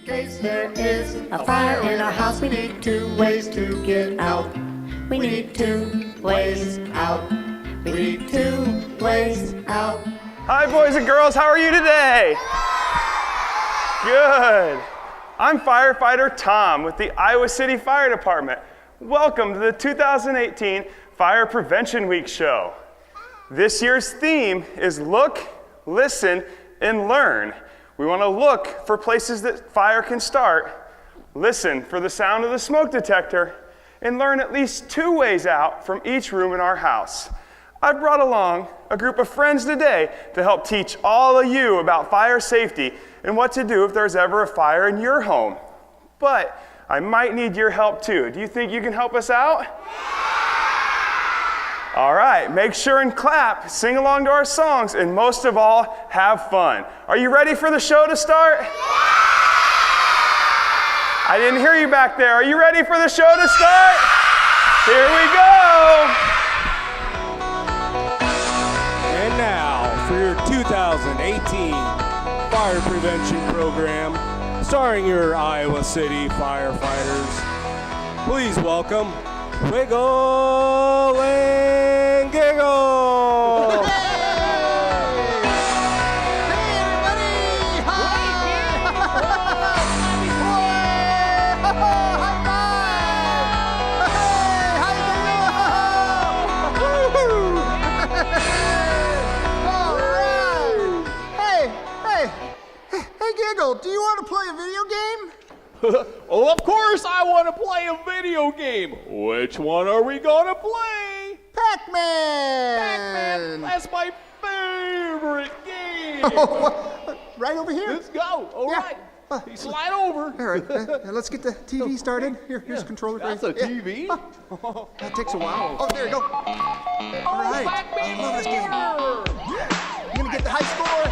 In case there is a fire in our house, we need 2 ways to get out. We need 2 ways out. We need 2 ways out. Hi, boys and girls. How are you today? Good. I'm firefighter Tom with the Iowa City Fire Department. Welcome to the 2018 Fire Prevention Week show. This year's theme is Look, Listen, and Learn. We want to look for places that fire can start, listen for the sound of the smoke detector, and learn at least 2 ways out from each room in our house. I brought along a group of friends today to help teach all of you about fire safety and what to do if there's ever a fire in your home. But I might need your help too. Do you think you can help us out? All right, make sure and clap, sing along to our songs, and most of all, have fun. Are you ready for the show to start? I didn't hear you back there. Are you ready for the show to start? Here we go. And now for your 2018 Fire Prevention Program, starring your Iowa City firefighters. Please welcome Wiggle and Giggle! Giggle, do you want to play a video game? Oh, of course I want to play a video game. Which one are we going to play? Pac-Man! Pac-Man, that's my favorite game. Right over here. Let's go. All right. Slide over. All right, let's get the TV started. Here's the controller. That's a TV? That takes a while. Oh, there you go. All right. I love this game. You're going to get the high score.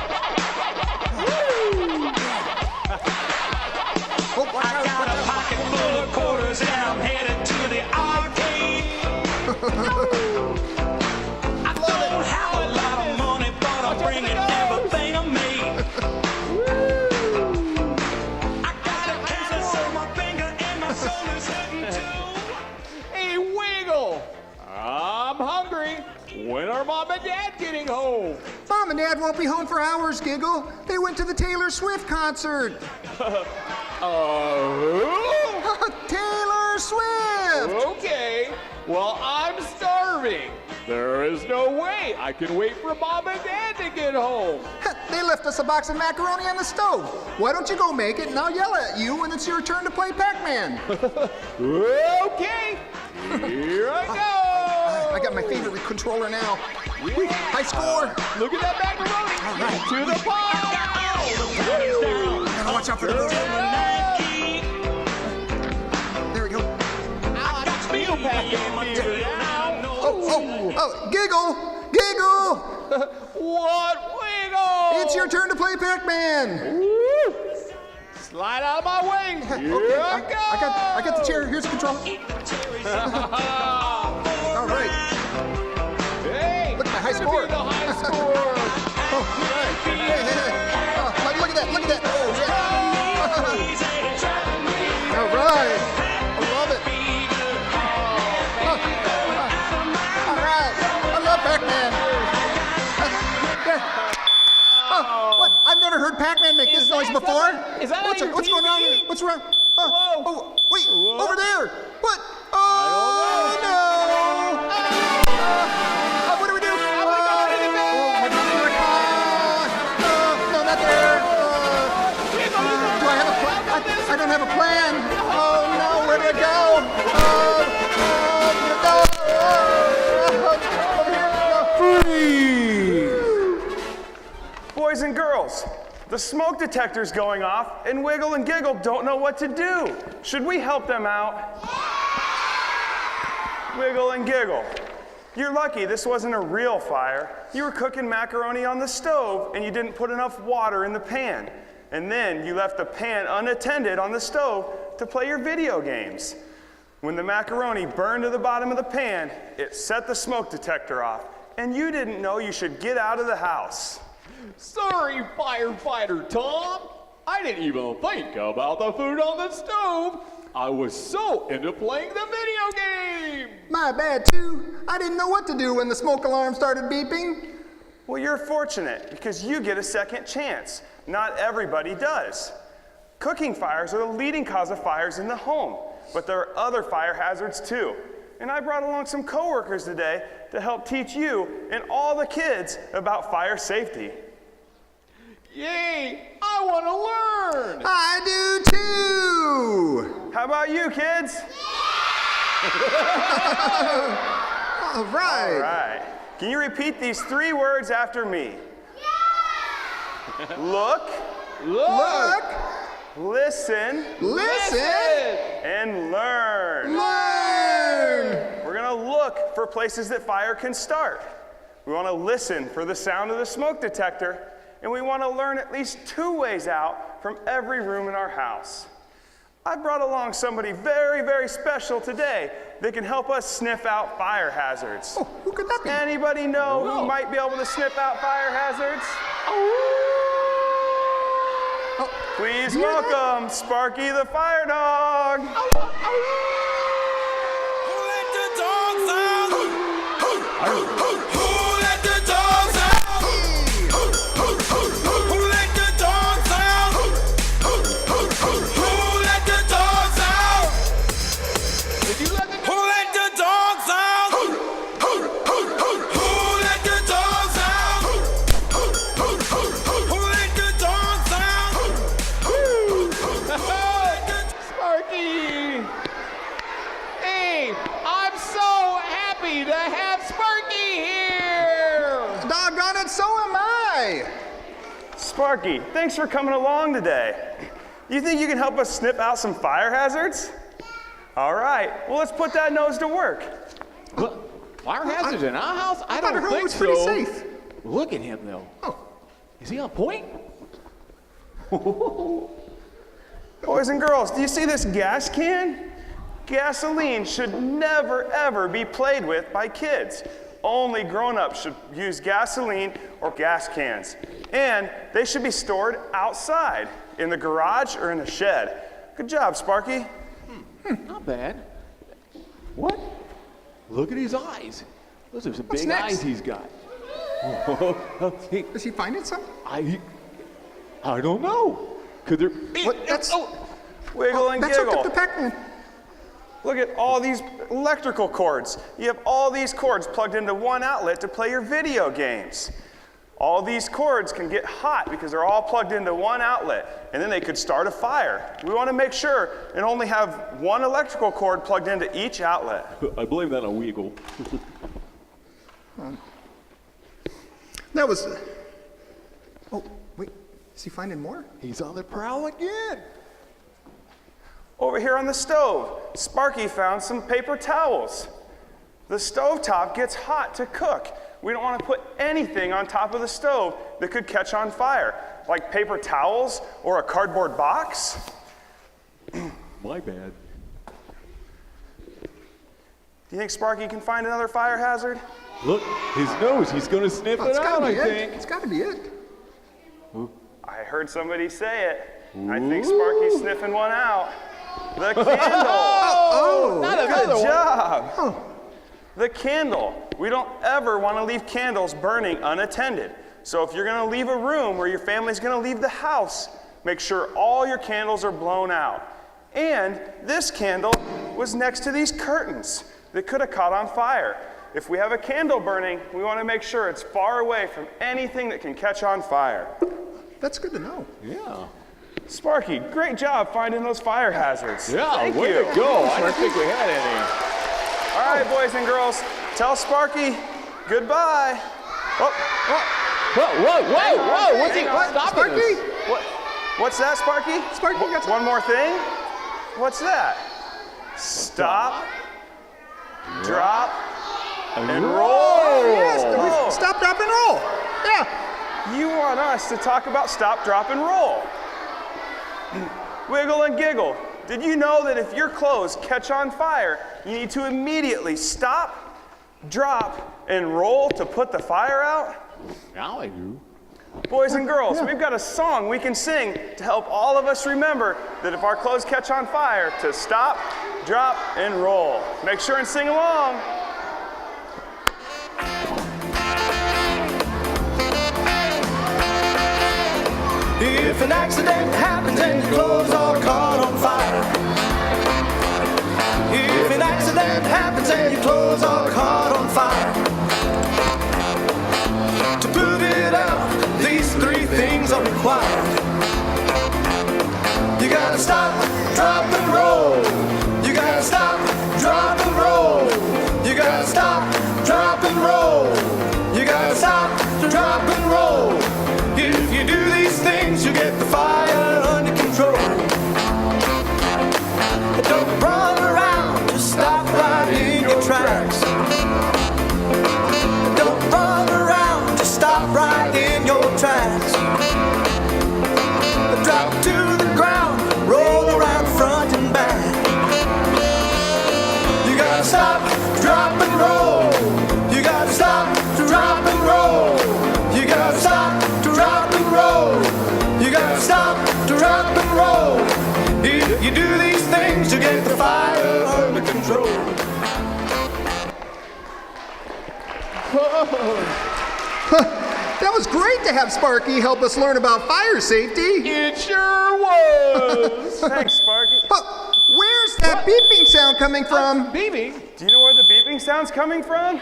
I got a pocket full of quarters and I'm headed to the arcade. I don't have a lot of money, but I'm bringing everything I made. I got a callus on my finger and my soul is hurting too. Hey, Wiggle, I'm hungry. When are Mom and Dad getting home? Mom and Dad won't be home for hours, Giggle. They went to the Taylor Swift concert. Taylor Swift! Okay, well, I'm starving. There is no way I can wait for Mom and Dad to get home. They left us a box of macaroni on the stove. Why don't you go make it and I'll yell at you when it's your turn to play Pac-Man. Okay, here I go. I got my favorite controller now. High score. Look at that macaroni. All right. To the pile. Gotta watch out for the moon. There we go. I feel Pac-Man fever now. Oh, Giggle! Giggle! What, Wiggle? It's your turn to play Pac-Man. Woo. Slide out of my way. Here I go. I got the chair. Here's the controller. All right. Hey, Look at my high score. The high score. Oh, right. Look at that. Look at that. Oh, yeah. All right. I love it. All right. I love Pac-Man. What? I've never heard Pac-Man make this noise before. Is that What's on your going TV? on here? What's wrong? Whoa. Oh, wait. Whoa. Over there. What? Oh, no. What do we do? I'm gonna go into the bed. No, not there. Do I have a plan? I don't have a plan. Oh, no. Where do I go? Boys and girls, the smoke detector's going off and Wiggle and Giggle don't know what to do. Should we help them out? Wiggle and Giggle, you're lucky this wasn't a real fire. You were cooking macaroni on the stove and you didn't put enough water in the pan. And then you left the pan unattended on the stove to play your video games. When the macaroni burned to the bottom of the pan, it set the smoke detector off, and you didn't know you should get out of the house. Sorry, firefighter Tom. I didn't even think about the food on the stove. I was so into playing the video game. My bad, too. I didn't know what to do when the smoke alarm started beeping. Well, you're fortunate because you get a second chance. Not everybody does. Cooking fires are the leading cause of fires in the home, but there are other fire hazards too. And I brought along some coworkers today to help teach you and all the kids about fire safety. Yay, I want to learn. I do too. How about you, kids? All right. All right. Can you repeat these 3 words after me? Look, Look, listen, listen, and learn. learn. We're gonna look for places that fire can start. We wanna listen for the sound of the smoke detector, and we wanna learn at least 2 ways out from every room in our house. I brought along somebody very, very special today that can help us sniff out fire hazards. Oh, who could that be? Anybody know who might be able to sniff out fire hazards? Please you hear that? welcome Sparky the fire dog. Who let the dogs out? Who let the dogs out? Who let the dogs out? Who let the dogs out? Did you let the Who let the dogs out? Who let the dogs out? Who let the dogs out? Sparky? Hey, I'm so happy to have Sparky here. Doggone it, so am I. Sparky, thanks for coming along today. You think you can help us sniff out some fire hazards? All right, well, let's put that nose to work. Fire hazards in our house? I thought don't her home think was pretty so. safe. Look at him though. Oh, Is he on point? Boys and girls, do you see this gas can? Gasoline should never, ever be played with by kids. Only grown-ups should use gasoline or gas cans. And they should be stored outside, in the garage or in the shed. Good job, Sparky. Not bad. What? Look at his eyes. Those are some What's big next? eyes he's got. Hey, is he finding something? I don't know. Could there be? What? That's- Wiggle and That's hooked giggle. up to Pac-Man. Look at all these electrical cords. You have all these cords plugged into one outlet to play your video games. All these cords can get hot because they're all plugged into one outlet, and then they could start a fire. We want to make sure and only have one electrical cord plugged into each outlet. I blame that on Weagle. That was. Oh, wait. Is he finding more? He's on the prowl again. Over here on the stove, Sparky found some paper towels. The stovetop gets hot to cook. We don't want to put anything on top of the stove that could catch on fire, like paper towels or a cardboard box. My bad. Do you think Sparky can find another fire hazard? Look, his nose. He's gonna sniff it It's out, gotta I be it. think. It's gotta be it. I heard somebody say it. I think Sparky's sniffing one out. The candle. Oh, Good job. The candle. We don't ever want to leave candles burning unattended. So if you're going to leave a room where your family's going to leave the house, make sure all your candles are blown out. And this candle was next to these curtains that could have caught on fire. If we have a candle burning, we want to make sure it's far away from anything that can catch on fire. that's good to know. Yeah. Sparky, great job finding those fire hazards. Yeah, Thank way you. to go. I didn't think we had any. All right, boys and girls, tell Sparky goodbye. Oh, Whoa, what's he stopping Sparky? us? what's that, Sparky? Sparky got some- One more thing? What's that? Stop, drop, and roll. Yes, Oh, stop, drop, and roll. Yeah. you want us to talk about stop, drop, and roll. Wiggle and giggle. Did you know that if your clothes catch on fire, you need to immediately stop, drop, and roll to put the fire out? Now I do. Boys and girls, we've got a song we can sing to help all of us remember that if our clothes catch on fire, to stop, drop, and roll. Make sure and sing along. If an accident happens and your clothes are caught on fire. If an accident happens and your clothes are caught on fire. To put it out, these three things are required. You gotta stop, drop, and roll. You gotta stop, drop, and roll. You gotta stop, drop, and roll. You gotta stop, drop, and roll. If you do these things, you get the fire under control. Don't run around, just stop right in your tracks. Don't run around, just stop right in your tracks. Drop to the ground, roll around front and back. You gotta stop, drop, and roll. You gotta stop, drop, and roll. You gotta stop, drop, and roll. You gotta stop, drop, and roll. If you do these things, you get the fire under control. That was great to have Sparky help us learn about fire safety. It sure was. Thanks, Sparky. But where's that beeping sound coming from? Beaming. Do you know where the beeping sound's coming from?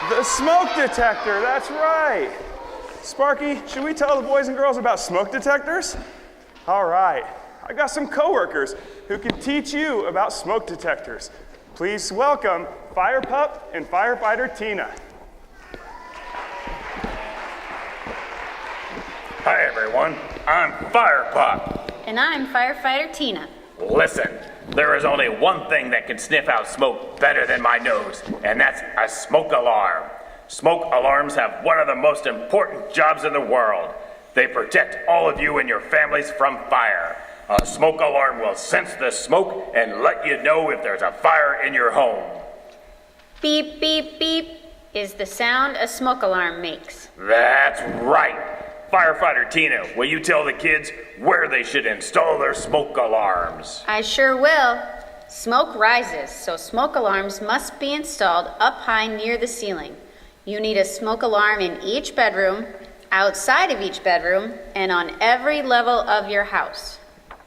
The smoke detector, that's right. Sparky, should we tell the boys and girls about smoke detectors? All right, I got some coworkers who can teach you about smoke detectors. Please welcome Fire Pup and Firefighter Tina. Hi everyone, I'm Fire Pup. And I'm Firefighter Tina. Listen, there is only one thing that can sniff out smoke better than my nose, and that's a smoke alarm. Smoke alarms have one of the most important jobs in the world. They protect all of you and your families from fire. A smoke alarm will sense the smoke and let you know if there's a fire in your home. Beep, beep, beep is the sound a smoke alarm makes. That's right. Firefighter Tina, will you tell the kids where they should install their smoke alarms? I sure will. Smoke rises, so smoke alarms must be installed up high near the ceiling. You need a smoke alarm in each bedroom, outside of each bedroom, and on every level of your house.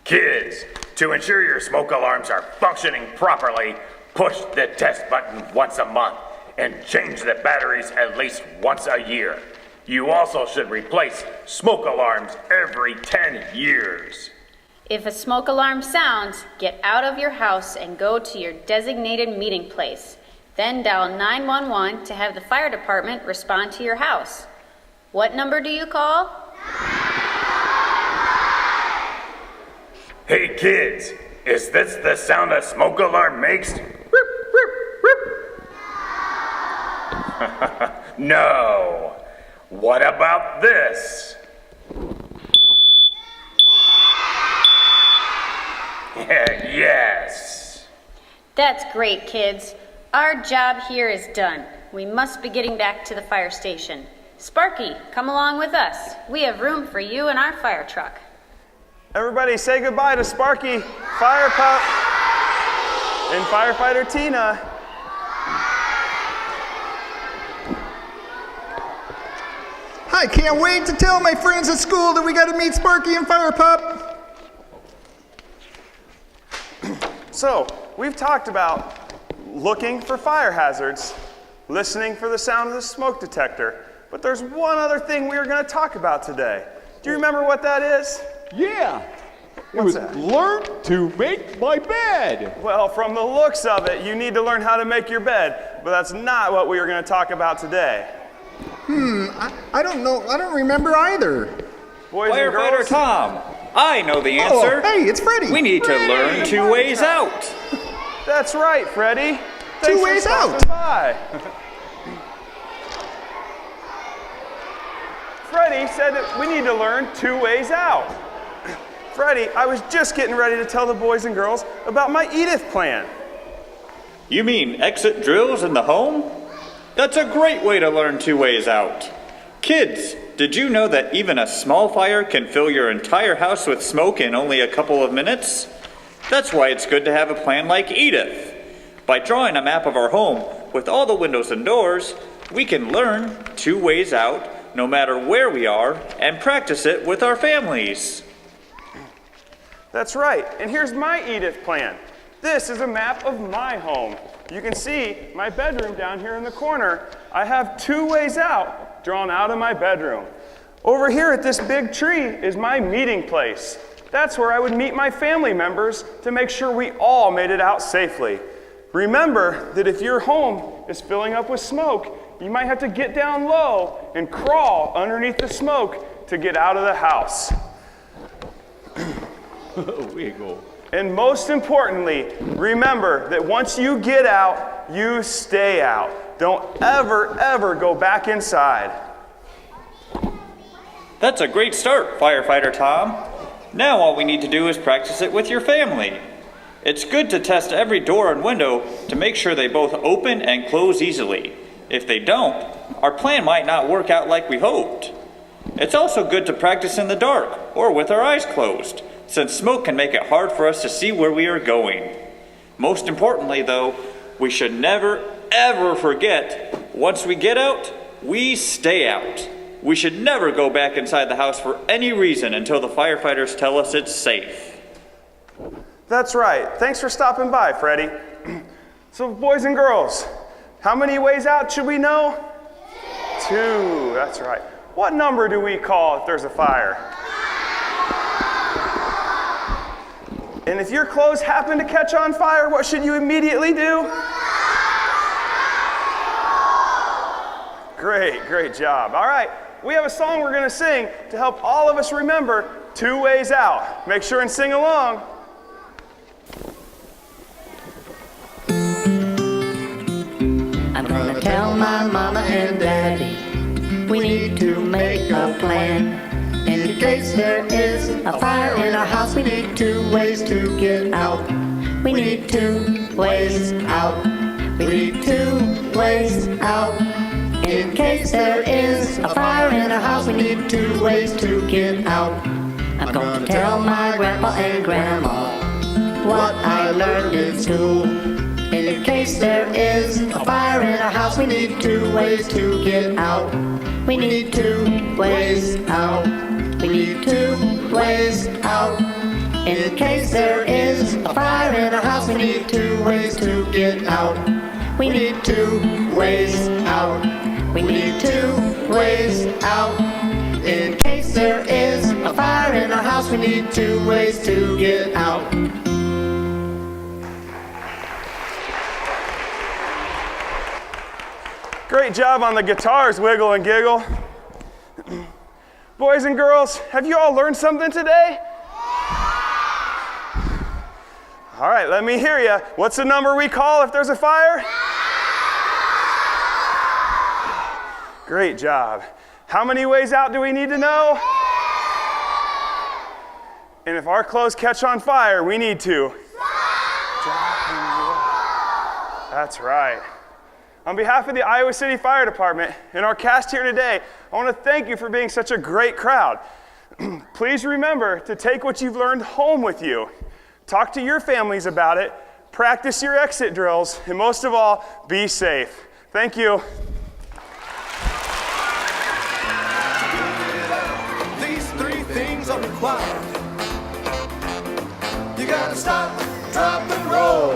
Kids, to ensure your smoke alarms are functioning properly, push the test button once a month and change the batteries at least once a year. You also should replace smoke alarms every 10 years. If a smoke alarm sounds, get out of your house and go to your designated meeting place. Then dial 911 to have the fire department respond to your house. What number do you call? Hey kids, is this the sound a smoke alarm makes? No. What about this? Yes. That's great, kids. Our job here is done. We must be getting back to the fire station. Sparky, come along with us. We have room for you in our fire truck. Everybody say goodbye to Sparky, Fire Pup, and Firefighter Tina. I can't wait to tell my friends at school that we got to meet Sparky and Fire Pup. So, we've talked about looking for fire hazards, listening for the sound of the smoke detector, but there's one other thing we are going to talk about today. Do you remember what that is? Yeah. It What's was that? learn to make my bed. Well, from the looks of it, you need to learn how to make your bed, but that's not what we are going to talk about today. I don't know. I don't remember either. Boys and Firefighter girls, Tom, I know the answer. Oh, hey, it's Freddy. We need to learn two ways out. that's right, Freddie. Two Thanks for ways stopping out. by. Freddie said that we need to learn 2 ways out. Freddie, I was just getting ready to tell the boys and girls about my Edith plan. You mean exit drills in the home? That's a great way to learn two ways out. Kids, did you know that even a small fire can fill your entire house with smoke in only a couple of minutes? That's why it's good to have a plan like Edith. By drawing a map of our home with all the windows and doors, we can learn 2 ways out no matter where we are and practice it with our families. That's right, and here's my Edith plan. This is a map of my home. You can see my bedroom down here in the corner. I have 2 ways out drawn out of my bedroom. Over here at this big tree is my meeting place. That's where I would meet my family members to make sure we all made it out safely. Remember that if your home is filling up with smoke, you might have to get down low and crawl underneath the smoke to get out of the house. Wiggle. And most importantly, remember that once you get out, you stay out. Don't ever go back inside. That's a great start, Firefighter Tom. Now all we need to do is practice it with your family. It's good to test every door and window to make sure they both open and close easily. If they don't, our plan might not work out like we hoped. It's also good to practice in the dark or with our eyes closed, since smoke can make it hard for us to see where we are going. Most importantly, though, we should never, ever forget, once we get out, we stay out. We should never go back inside the house for any reason until the firefighters tell us it's safe. That's right. Thanks for stopping by, Freddie. So, boys and girls, how many ways out should we know? 2. That's right. What number do we call if there's a fire? And if your clothes happen to catch on fire, what should you immediately do? Great job. All right, we have a song we're going to sing to help all of us remember 2 ways out. Make sure and sing along. I'm gonna tell my mama and daddy we need to make a plan. In case there is a fire in our house, we need 2 ways to get out. We need 2 ways out. We need 2 ways out. In case there is a fire in our house, we need 2 ways to get out. I'm gonna tell my grandpa and grandma what I learned in school. In case there is a fire in our house, we need 2 ways to get out. We need 2 ways out. We need 2 ways out. In case there is a fire in our house, we need 2 ways to get out. We need 2 ways out. We need 2 ways out. In case there is a fire in our house, we need 2 ways to get out. Great job on the guitars, Wiggle and Giggle. Boys and girls, have you all learned something today? All right, let me hear you. What's the number we call if there's a fire? Great job. How many ways out do we need to know? And if our clothes catch on fire, we need to drop and roll. That's right. On behalf of the Iowa City Fire Department and our cast here today, I want to thank you for being such a great crowd. Please remember to take what you've learned home with you. Talk to your families about it, practice your exit drills, and most of all, be safe. Thank you. These 3 things are required. You gotta stop, drop, and roll.